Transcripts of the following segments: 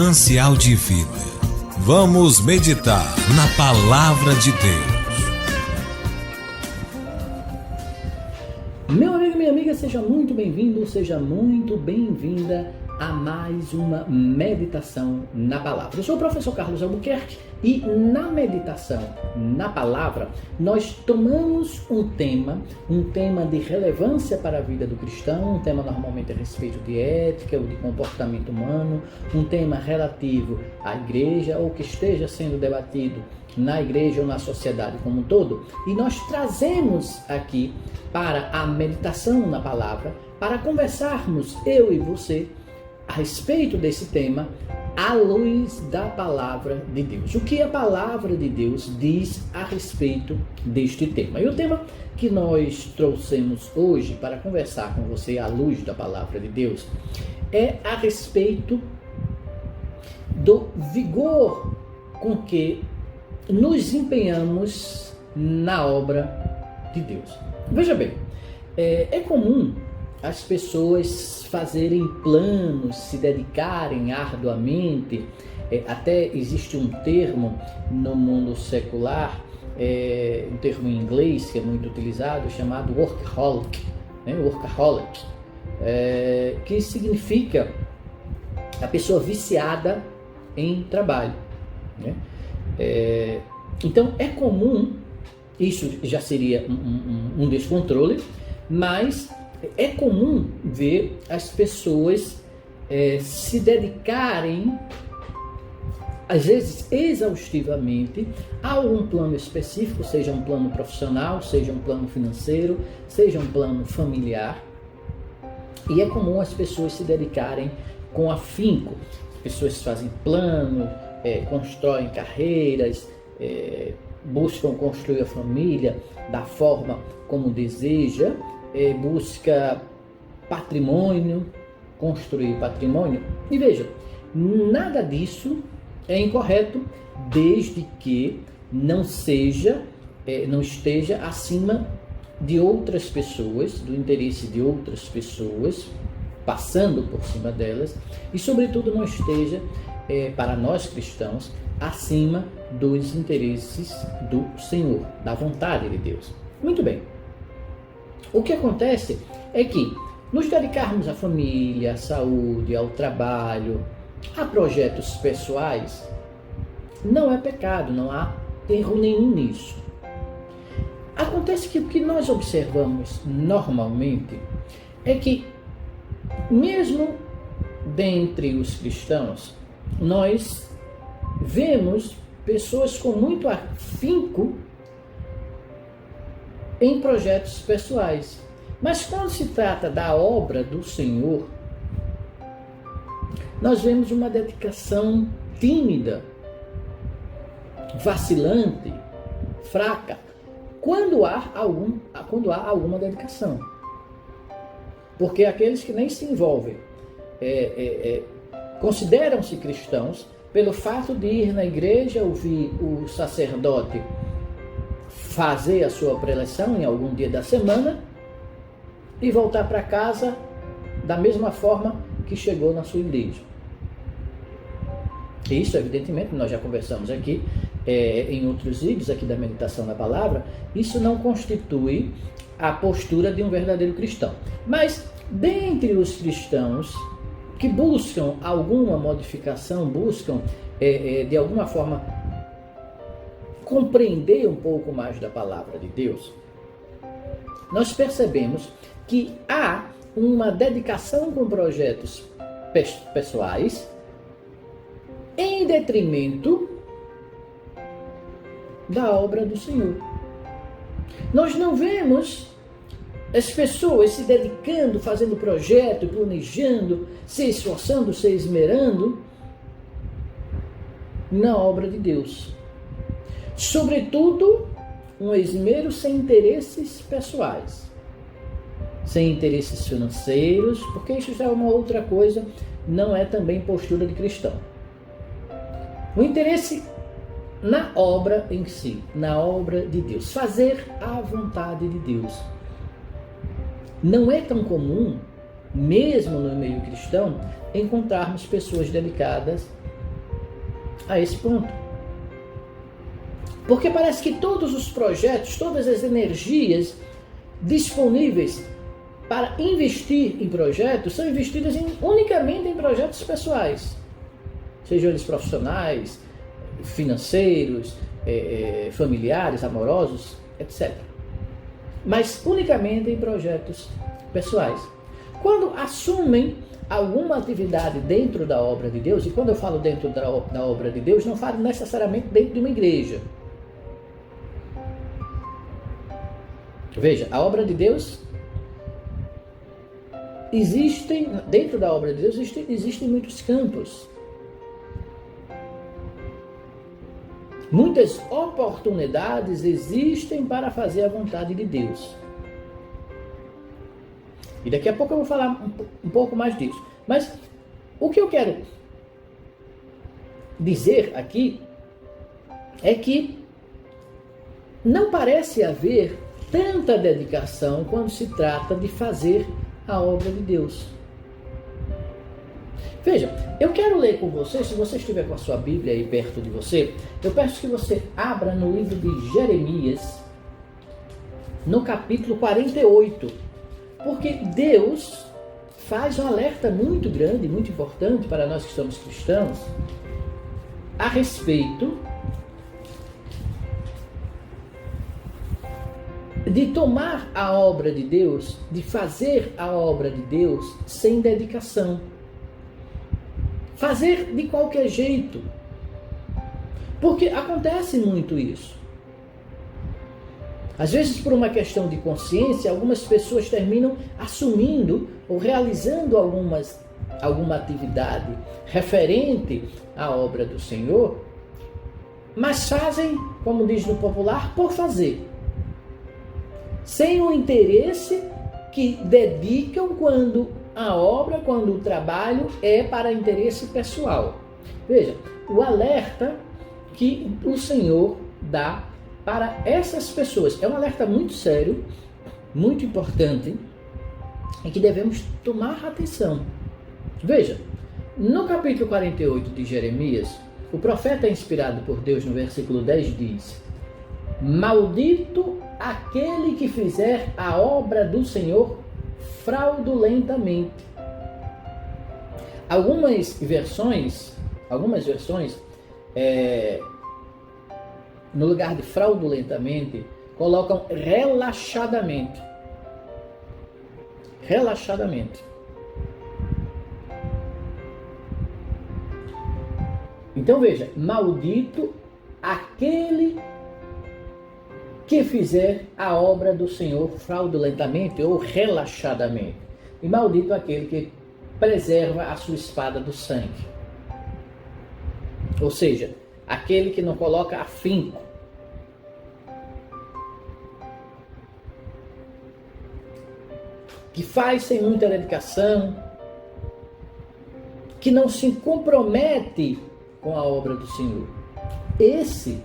Manancial de Vida. Vamos meditar na Palavra de Deus. Meu amigo e minha amiga, seja muito bem-vindo, seja muito bem-vinda a mais uma meditação na Palavra. Eu sou o professor Carlos Albuquerque e na meditação na Palavra nós tomamos um tema de relevância para a vida do cristão, um tema normalmente a respeito de ética ou de comportamento humano, um tema relativo à igreja ou que esteja sendo debatido na igreja ou na sociedade como um todo, e nós trazemos aqui para a meditação na Palavra, para conversarmos, eu e você, a respeito desse tema, à luz da Palavra de Deus. O que a Palavra de Deus diz a respeito deste tema? E o tema que nós trouxemos hoje para conversar com você à luz da Palavra de Deus é a respeito do vigor com que nos empenhamos na obra de Deus. Veja bem, é comum as pessoas fazerem planos, se dedicarem arduamente, até existe um termo no mundo secular, um termo em inglês que é muito utilizado, chamado workaholic, workaholic, que significa a pessoa viciada em trabalho, né? Então é comum, isso já seria um descontrole, mas é comum ver as pessoas se dedicarem, às vezes exaustivamente, a algum plano específico, seja um plano profissional, seja um plano financeiro, seja um plano familiar. E é comum as pessoas se dedicarem com afinco. As pessoas fazem planos, constroem carreiras, buscam construir a família da forma como deseja, busca patrimônio, construir patrimônio. E veja, nada disso é incorreto desde que não esteja acima de outras pessoas, do interesse de outras pessoas, passando por cima delas, e sobretudo não esteja, para nós cristãos, acima dos interesses do Senhor, da vontade de Deus. Muito bem. O que acontece é que nos dedicarmos à família, à saúde, ao trabalho, a projetos pessoais, não é pecado, não há erro nenhum nisso. Acontece que o que nós observamos normalmente é que, mesmo dentre os cristãos, nós vemos pessoas com muito afinco em projetos pessoais. Mas quando se trata da obra do Senhor, nós vemos uma dedicação tímida, vacilante, fraca, quando há alguma dedicação. Porque aqueles que nem se envolvem consideram-se cristãos pelo fato de ir na igreja, ouvir o sacerdote fazer a sua preleção em algum dia da semana e voltar para casa da mesma forma que chegou na sua igreja. Isso, evidentemente, nós já conversamos aqui em outros vídeos aqui da meditação na palavra, isso não constitui a postura de um verdadeiro cristão. Mas, dentre os cristãos que buscam alguma modificação, buscam de alguma forma compreender um pouco mais da palavra de Deus, nós percebemos que há uma dedicação com projetos pessoais em detrimento da obra do Senhor. Nós não vemos as pessoas se dedicando, fazendo projeto, planejando, se esforçando, se esmerando na obra de Deus. Sobretudo, um esmero sem interesses pessoais, sem interesses financeiros, porque isso já é uma outra coisa, não é também postura de cristão. O interesse na obra em si, na obra de Deus, fazer a vontade de Deus. Não é tão comum, mesmo no meio cristão, encontrarmos pessoas dedicadas a esse ponto. Porque parece que todos os projetos, todas as energias disponíveis para investir em projetos são investidas unicamente em projetos pessoais, sejam eles profissionais, financeiros, familiares, amorosos, etc. Mas unicamente em projetos pessoais. Quando assumem alguma atividade dentro da obra de Deus, e quando eu falo dentro da obra de Deus, não falo necessariamente dentro de uma igreja. Veja, a obra de Deus dentro da obra de Deus existem muitos campos. Muitas oportunidades existem para fazer a vontade de Deus. E daqui a pouco eu vou falar um pouco mais disso. Mas o que eu quero dizer aqui é que não parece haver tanta dedicação quando se trata de fazer a obra de Deus. Veja, eu quero ler com você, se você estiver com a sua Bíblia aí perto de você, eu peço que você abra no livro de Jeremias, no capítulo 48, porque Deus faz um alerta muito grande, muito importante para nós que somos cristãos, a respeito de tomar a obra de Deus, de fazer a obra de Deus sem dedicação. Fazer de qualquer jeito. Porque acontece muito isso. Às vezes, por uma questão de consciência, algumas pessoas terminam assumindo ou realizando alguma atividade referente à obra do Senhor, mas fazem, como diz no popular, por fazer. Sem o interesse que dedicam quando o trabalho é para interesse pessoal. Veja, o alerta que o Senhor dá para essas pessoas é um alerta muito sério, muito importante, e que devemos tomar atenção. Veja, no capítulo 48 de Jeremias, o profeta inspirado por Deus no versículo 10 diz: maldito aquele que fizer a obra do Senhor fraudulentamente. Algumas versões, no lugar de fraudulentamente, colocam relaxadamente. Relaxadamente. Então veja, maldito aquele que fizer a obra do Senhor fraudulentamente ou relaxadamente. E maldito aquele que preserva a sua espada do sangue. Ou seja, aquele que não coloca afinco. Que faz sem muita dedicação. Que não se compromete com a obra do Senhor. Esse,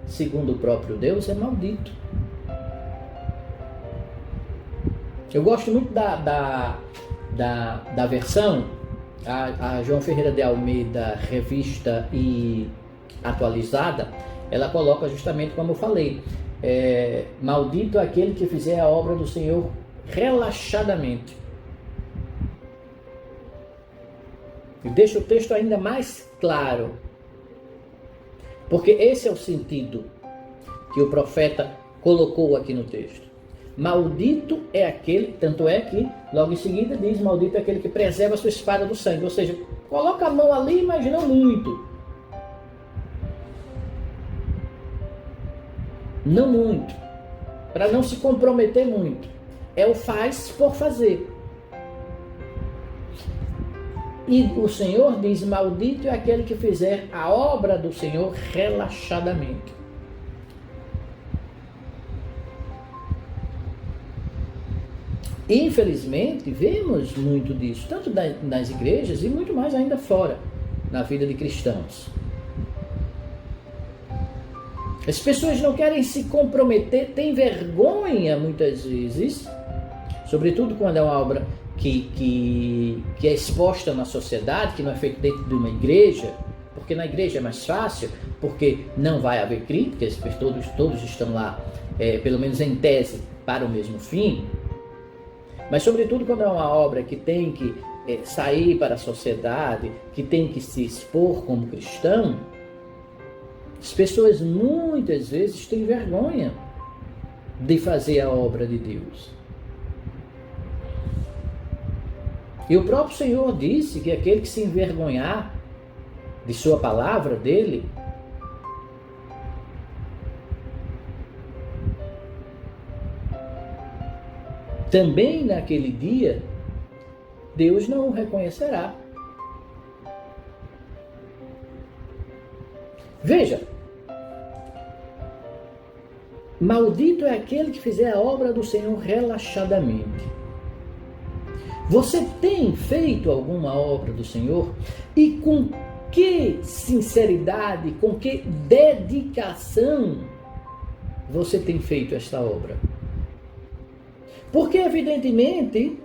segundo o próprio Deus, é maldito. Eu gosto muito da versão, a João Ferreira de Almeida, revista e atualizada, ela coloca justamente como eu falei, maldito aquele que fizer a obra do Senhor relaxadamente. E deixa o texto ainda mais claro, porque esse é o sentido que o profeta colocou aqui no texto. Maldito é aquele, tanto é que logo em seguida diz, maldito é aquele que preserva a sua espada do sangue, ou seja, coloca a mão ali, mas não muito. Não muito, para não se comprometer muito. É o faz por fazer. E o Senhor diz, maldito é aquele que fizer a obra do Senhor relaxadamente. Infelizmente, vemos muito disso, tanto nas igrejas e muito mais ainda fora, na vida de cristãos. As pessoas não querem se comprometer, têm vergonha muitas vezes, sobretudo quando é uma obra que é exposta na sociedade, que não é feita dentro de uma igreja, porque na igreja é mais fácil, porque não vai haver críticas, porque todos estão lá, pelo menos em tese, para o mesmo fim. Mas sobretudo quando é uma obra que tem que sair para a sociedade, que tem que se expor como cristão, as pessoas muitas vezes têm vergonha de fazer a obra de Deus. E o próprio Senhor disse que aquele que se envergonhar de sua palavra, dele, também naquele dia, Deus não o reconhecerá. Veja, maldito é aquele que fizer a obra do Senhor relaxadamente. Você tem feito alguma obra do Senhor? E com que sinceridade, com que dedicação você tem feito esta obra? Porque, evidentemente,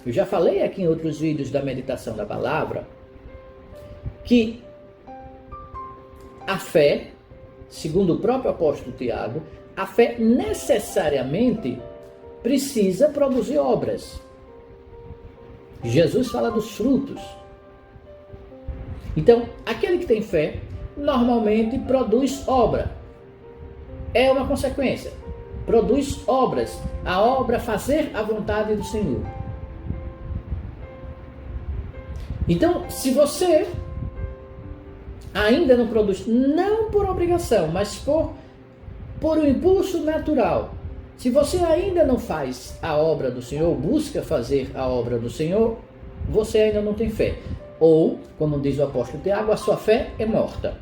eu já falei aqui em outros vídeos da meditação da palavra, que a fé, segundo o próprio apóstolo Tiago, a fé necessariamente precisa produzir obras. Jesus fala dos frutos. Então, aquele que tem fé, normalmente produz obra. É uma consequência. Produz obras. A obra fazer a vontade do Senhor. Então, se você ainda não produz, não por obrigação, mas por um impulso natural, se você ainda não faz a obra do Senhor, busca fazer a obra do Senhor, você ainda não tem fé. Ou, como diz o apóstolo Tiago, a sua fé é morta.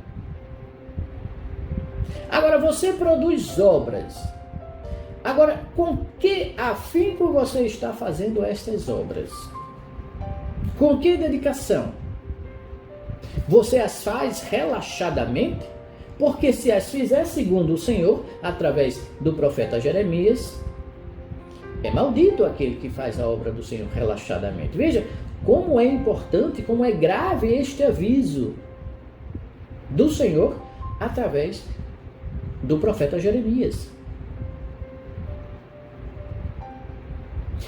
Agora, você produz obras. Agora, com que afinco você está fazendo estas obras? Com que dedicação? Você as faz relaxadamente? Porque se as fizer segundo o Senhor, através do profeta Jeremias, é maldito aquele que faz a obra do Senhor relaxadamente. Veja como é importante, como é grave este aviso do Senhor através do profeta Jeremias.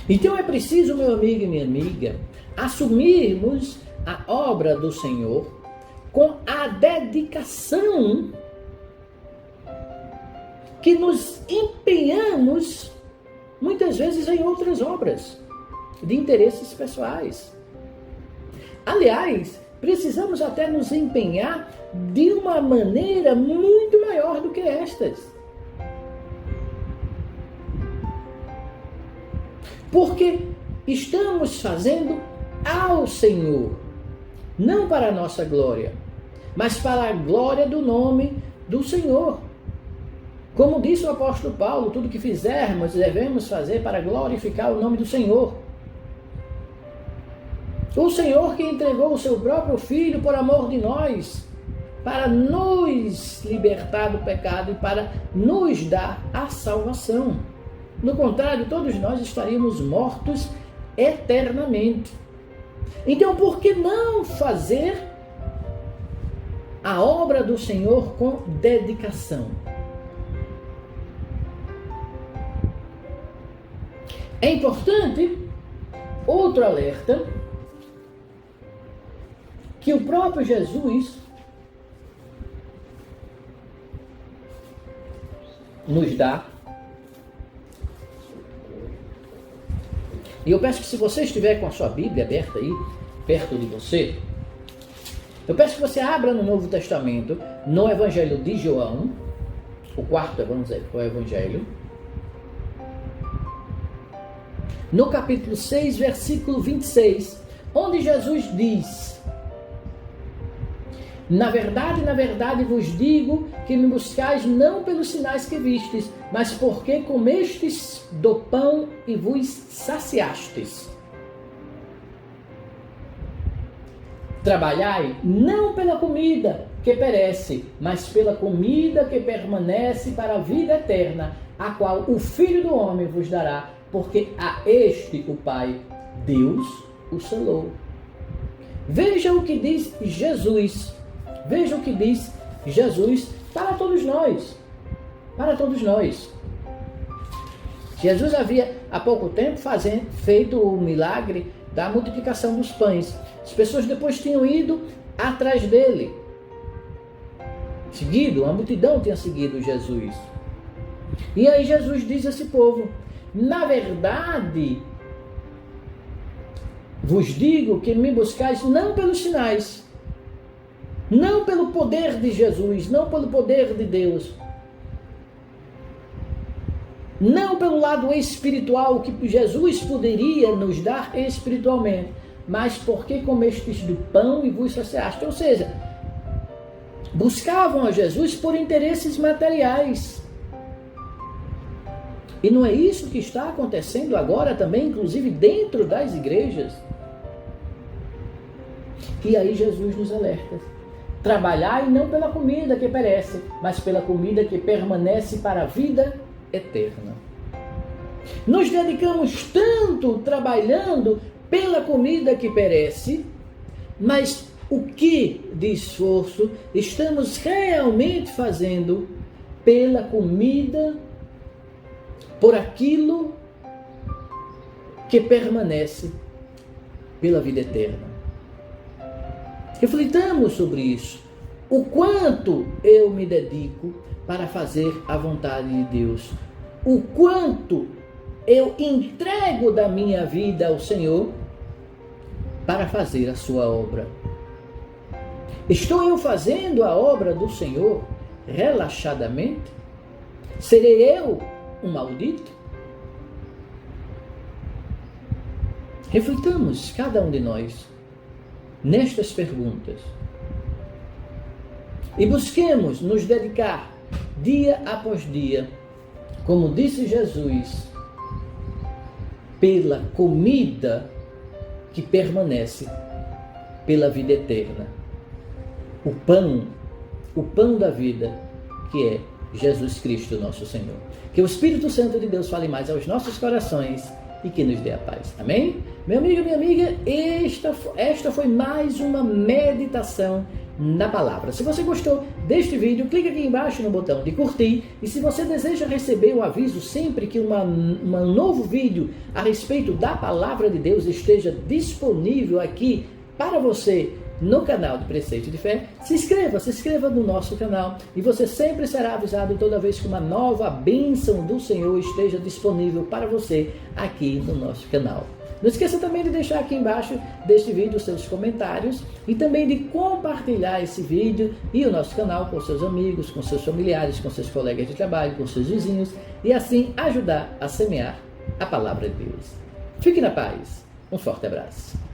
Então é preciso, meu amigo e minha amiga, assumirmos a obra do Senhor com a dedicação que nos empenhamos muitas vezes em outras obras de interesses pessoais. Aliás, precisamos até nos empenhar de uma maneira muito maior do que estas. Porque estamos fazendo ao Senhor, não para a nossa glória, mas para a glória do nome do Senhor. Como disse o apóstolo Paulo, tudo que fizermos devemos fazer para glorificar o nome do Senhor. O Senhor que entregou o seu próprio Filho por amor de nós, para nos libertar do pecado e para nos dar a salvação. No contrário, todos nós estaríamos mortos eternamente. Então, por que não fazer a obra do Senhor com dedicação? É importante, outro alerta, que o próprio Jesus nos dá. E eu peço que, se você estiver com a sua Bíblia aberta aí, perto de você, eu peço que você abra no Novo Testamento, no Evangelho de João, o quarto Evangelho, no capítulo 6, versículo 26, onde Jesus diz: na verdade vos digo que me buscais não pelos sinais que vistes, mas porque comestes do pão e vos saciastes. Trabalhai não pela comida que perece, mas pela comida que permanece para a vida eterna, a qual o Filho do Homem vos dará, porque a este o Pai, Deus, o selou. Veja o que diz Jesus Veja o que diz Jesus para todos nós. Para todos nós. Jesus havia há pouco tempo feito o milagre da multiplicação dos pães. As pessoas depois tinham ido atrás dele. A multidão tinha seguido Jesus. E aí Jesus diz a esse povo: na verdade, vos digo que me buscais não pelos sinais, não pelo poder de Jesus, não pelo poder de Deus, não pelo lado espiritual que Jesus poderia nos dar espiritualmente, mas porque comestes do pão e vos saciastes. Ou seja, buscavam a Jesus por interesses materiais. E não é isso que está acontecendo agora também, inclusive dentro das igrejas? E aí Jesus nos alerta: trabalhai não pela comida que perece, mas pela comida que permanece para a vida eterna. Nos dedicamos tanto trabalhando pela comida que perece, mas o que de esforço estamos realmente fazendo pela comida, por aquilo que permanece, pela vida eterna? Reflitamos sobre isso. O quanto eu me dedico para fazer a vontade de Deus. O quanto eu entrego da minha vida ao Senhor para fazer a sua obra. Estou eu fazendo a obra do Senhor relaxadamente? Serei eu um maldito? Reflitamos, cada um de nós, nestas perguntas. E busquemos nos dedicar dia após dia, como disse Jesus, pela comida que permanece, pela vida eterna. O pão da vida, que é Jesus Cristo, nosso Senhor. Que o Espírito Santo de Deus fale mais aos nossos corações e que nos dê a paz. Amém? Meu amigo, minha amiga, esta foi mais uma meditação na palavra. Se você gostou deste vídeo, clique aqui embaixo no botão de curtir. E se você deseja receber um aviso sempre que um novo vídeo a respeito da palavra de Deus esteja disponível aqui para você no canal de Preceito de Fé, se inscreva no nosso canal e você sempre será avisado toda vez que uma nova bênção do Senhor esteja disponível para você aqui no nosso canal. Não esqueça também de deixar aqui embaixo deste vídeo os seus comentários e também de compartilhar esse vídeo e o nosso canal com seus amigos, com seus familiares, com seus colegas de trabalho, com seus vizinhos e assim ajudar a semear a palavra de Deus. Fique na paz. Um forte abraço.